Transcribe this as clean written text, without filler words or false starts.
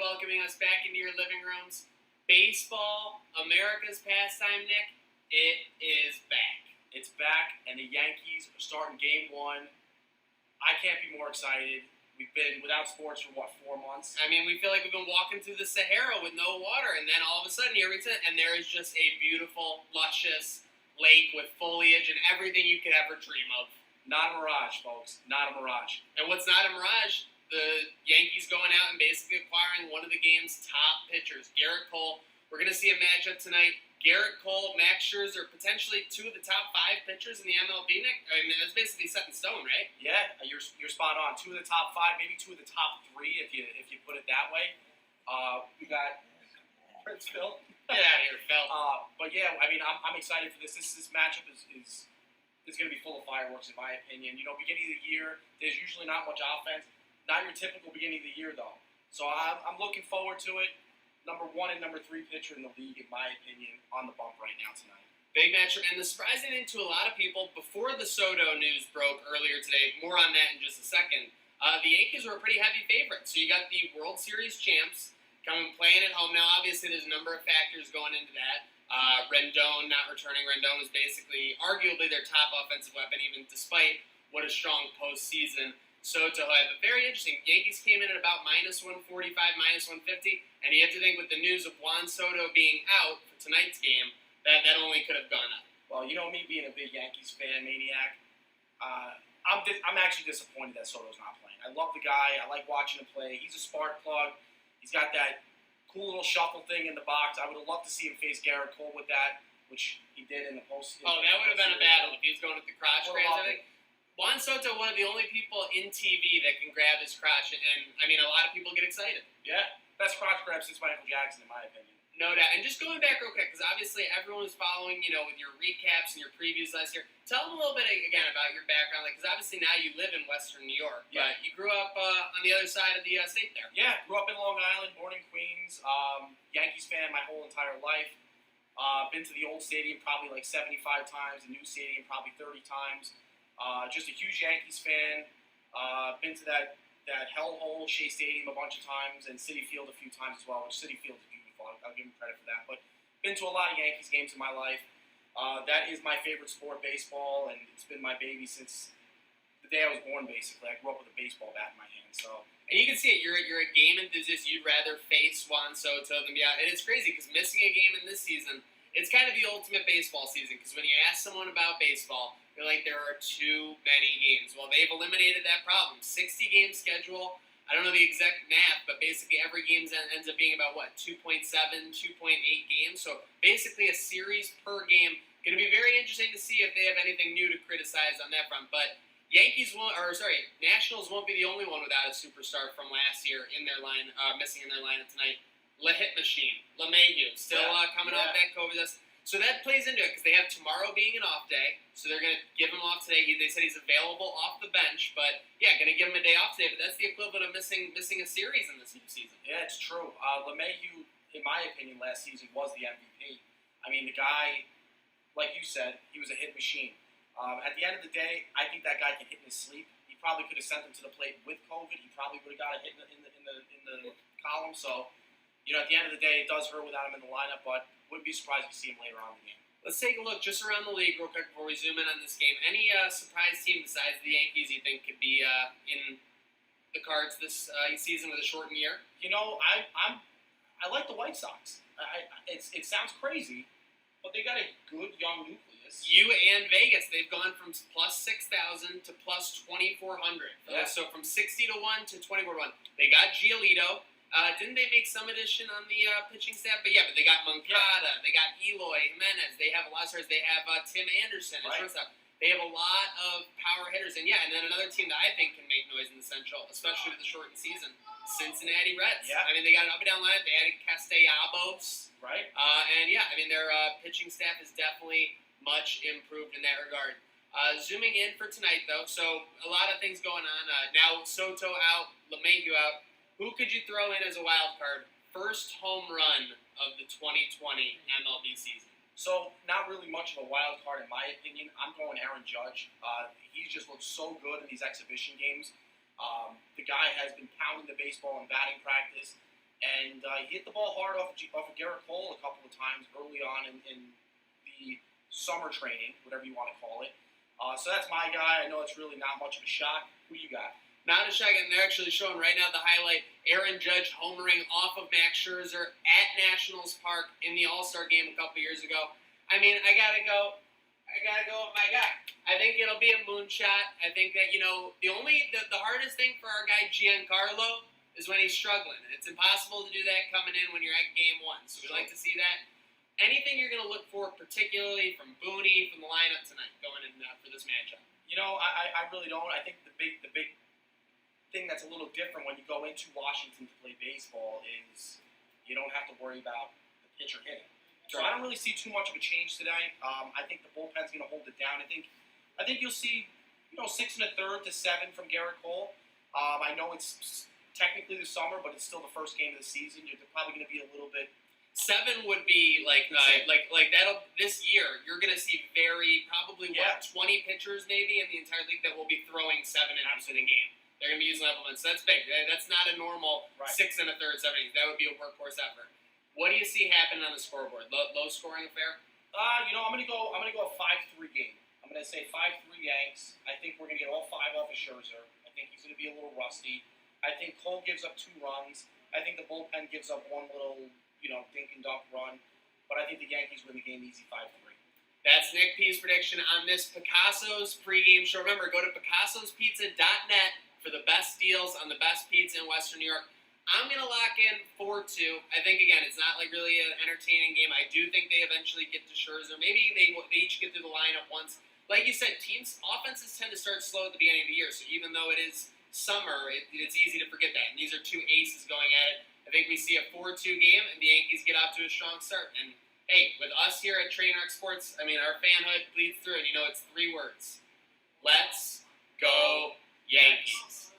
welcoming us back into your living rooms. Baseball, America's pastime, Nick, it is back. It's back, and the Yankees are starting Game 1. I can't be more excited. We've been without sports for, 4 months? I mean, we feel like we've been walking through the Sahara with no water, and then all of a sudden here we sit, and there is just a beautiful, luscious lake with foliage and everything you could ever dream of. Not a mirage, folks. Not a mirage. And what's not a mirage? The Yankees going out and basically acquiring one of the game's top pitchers, Garrett Cole. We're going to see a matchup tonight. Garrett Cole, Max Scherzer, potentially two of the top 5 pitchers in the MLB, Nick. I mean, that's basically set in stone, right? Yeah, you're spot on. 2 of the top 5, maybe 2 of the top 3, if you put it that way. We got Prince Phil. Get out of here, Phil. But yeah, I mean, I'm excited for this. This matchup is going to be full of fireworks, in my opinion. You know, beginning of the year, there's usually not much offense. Not your typical beginning of the year, though. So I'm looking forward to it. Number 1 and number 3 pitcher in the league, in my opinion, on the bump right now tonight. Big matchup, and the surprising thing to a lot of people, before the Soto news broke earlier today, more on that in just a second, the Yankees were a pretty heavy favorite. So you got the World Series champs coming playing at home. Now, obviously, there's a number of factors going into that. Rendon not returning. Rendon was basically, arguably, their top offensive weapon, even despite what a strong postseason Soto had. But very interesting. Yankees came in at about minus 145, minus 150, and you have to think with the news of Juan Soto being out for tonight's game, that only could have gone up. Well, you know me being a big Yankees fan, maniac, I'm actually disappointed that Soto's not playing. I love the guy. I like watching him play. He's a spark plug. He's got that cool little shuffle thing in the box. I would have loved to see him face Garrett Cole with that, which he did in the post. Oh, that would have been a battle if he was going with the crotch grabs. I think Juan Soto, one of the only people in TV that can grab his crotch, and I mean, a lot of people get excited. Yeah, best crotch grab since Michael Jackson, in my opinion. No doubt. And just going back real quick, because obviously everyone was following, with your recaps and your previews last year. Tell them a little bit, again, about your background, because obviously now you live in Western New York, but you grew up on the other side of the state there. Yeah, grew up in Long Island, born in Queens, Yankees fan my whole entire life. Been to the old stadium probably like 75 times, the new stadium probably 30 times. Just a huge Yankees fan. Been to that hellhole, Shea Stadium, a bunch of times, and Citi Field a few times as well, which Citi Field is beautiful. I'll give him credit for that. But been to a lot of Yankees games in my life. That is my favorite sport, baseball, and it's been my baby since the day I was born, basically. I grew up with a baseball bat in my hand, so. And you can see it. You're a game enthusiast. You'd rather face Juan Soto than be out. And it's crazy because missing a game in this season, it's kind of the ultimate baseball season. Because when you ask someone about baseball, they're like, there are too many games. Well, they've eliminated that problem. 60-game schedule. I don't know the exact math, but basically every game ends up being about, 2.7, 2.8 games. So basically a series per game. Going to be very interesting to see if they have anything new to criticize on that front. But Nationals won't be the only one without a superstar from last year in their line, missing in their lineup tonight. Hit Machine, LeMahieu, still coming off that COVID test. So that plays into it because they have tomorrow being an off day, so they're going to give him off today. They said he's available off the bench, but going to give him a day off today. But that's the equivalent of missing a series in this new season. Yeah, it's true. LeMahieu, in my opinion, last season was the MVP. I mean, the guy, like you said, he was a hit machine. At the end of the day, I think that guy can hit in his sleep. He probably could have sent him to the plate with COVID. He probably would have got a hit in the column. So, at the end of the day, it does hurt without him in the lineup, but wouldn't be surprised to see him later on in the game. Let's take a look just around the league real quick before we zoom in on this game. Any surprise team besides the Yankees you think could be in the cards this season with a shortened year? I like the White Sox. It sounds crazy, but they got a good young nucleus. You and Vegas, they've gone from plus 6,000 to plus 2,400. Yeah. So from 60 to 1 to 24 to 1. They got Giolito. Didn't they make some addition on the pitching staff? But they got Moncada, they got Eloy Jimenez, they have a lot of stars. They have Tim Anderson at shortstop. They have a lot of power hitters, and then another team that I think can make noise in the Central, especially with the shortened season, Cincinnati Reds. Yeah. I mean, they got an up and down line. They added Castellanos. Right. Their pitching staff is definitely much improved in that regard. Zooming in for tonight, though, so a lot of things going on. Now Soto out, LeMahieu out. Who could you throw in as a wild card? First home run of the 2020 MLB season. So, not really much of a wild card in my opinion. I'm going Aaron Judge. He just looks so good in these exhibition games. The guy has been pounding the baseball in batting practice. and he hit the ball hard off of Garrett Cole a couple of times early on in the summer training, whatever you want to call it. So that's my guy. I know it's really not much of a shock. Who you got? Not a shock, and they're actually showing right now the highlight. Aaron Judge homering off of Max Scherzer at Nationals Park in the All-Star game a couple years ago. I mean, I gotta go with my guy. I think it'll be a moonshot. I think that, the hardest thing for our guy Giancarlo is when he's struggling. It's impossible to do that coming in when you're at game one. So we like to see that. Anything you're going to look for, particularly from Booney, from the lineup tonight, going in for this matchup? I really don't. I think the big thing that's a little different when you go into Washington to play baseball is you don't have to worry about the pitcher hitting. So I don't really see too much of a change today. I think the bullpen's going to hold it down. I think you'll see 6 1/3 to 7 from Garrett Cole. I know it's technically the summer, but it's still the first game of the season. You're probably going to be a little bit. 7 would be like that'll this year. You're going to see probably 20 pitchers maybe in the entire league that will be throwing 7 innings in a game. They're going to be using supplements. So that's big. That's not a normal 6 1/3, 7 innings. That would be a workhorse effort. What do you see happening on the scoreboard? Low scoring affair? I'm gonna go a 5-3 game. I'm gonna say 5-3 Yanks. I think we're gonna get all 5 off of Scherzer. I think he's gonna be a little rusty. I think Cole gives up 2 runs. I think the bullpen gives up one little, dink and dunk run. But I think the Yankees win the game easy 5-3. That's Nick P's prediction on this Picasso's pregame show. Remember, go to picassospizza.net for the best deals on the best pizza in Western New York. I'm going to lock in 4-2. I think, again, it's not like really an entertaining game. I do think they eventually get to Scherzer. Maybe they each get through the lineup once. Like you said, offenses tend to start slow at the beginning of the year. So even though it is summer, it's easy to forget that. And these are 2 aces going at it. I think we see a 4-2 game, and the Yankees get off to a strong start. And, hey, with us here at Trainwreck Sports, our fanhood bleeds through. And it's 3 words. Let's go Yankees.